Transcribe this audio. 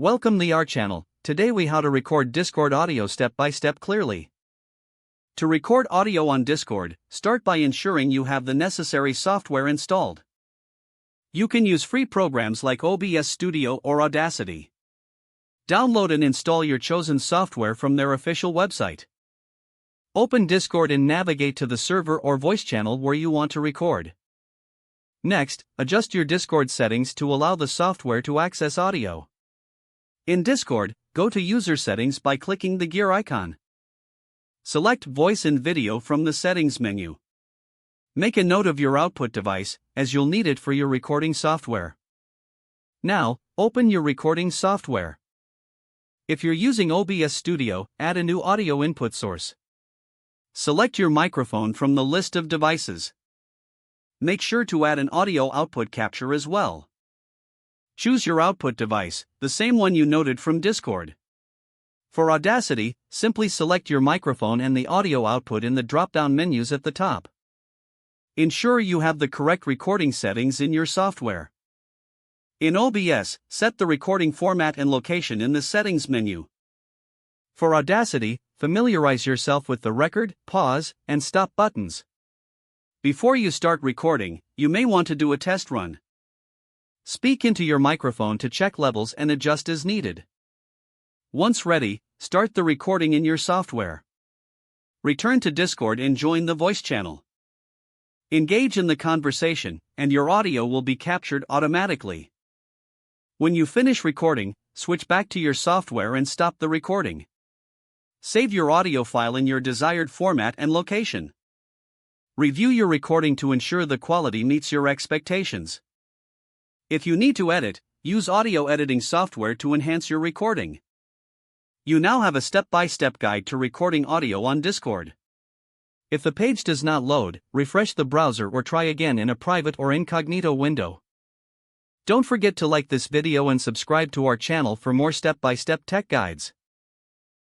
Welcome the our channel. Today we how to record Discord audio step by step clearly. To record audio on Discord, start by ensuring you have the necessary software installed. You can use free programs like OBS Studio or Audacity. Download and install your chosen software from their official website. Open Discord and navigate to the server or voice channel where you want to record. Next, adjust your Discord settings to allow the software to access audio. In Discord, go to User Settings by clicking the gear icon. Select Voice and Video from the Settings menu. Make a note of your output device, as you'll need it for your recording software. Now, open your recording software. If you're using OBS Studio, add a new audio input source. Select your microphone from the list of devices. Make sure to add an audio output capture as well. Choose your output device, the same one you noted from Discord. For Audacity, simply select your microphone and the audio output in the drop-down menus at the top. Ensure you have the correct recording settings in your software. In OBS, set the recording format and location in the Settings menu. For Audacity, familiarize yourself with the record, pause, and stop buttons. Before you start recording, you may want to do a test run. Speak into your microphone to check levels and adjust as needed. Once ready, start the recording in your software. Return to Discord and join the voice channel. Engage in the conversation, and your audio will be captured automatically. When you finish recording, switch back to your software and stop the recording. Save your audio file in your desired format and location. Review your recording to ensure the quality meets your expectations. If you need to edit, use audio editing software to enhance your recording. You now have a step-by-step guide to recording audio on Discord. If the page does not load, refresh the browser or try again in a private or incognito window. Don't forget to like this video and subscribe to our channel for more step-by-step tech guides.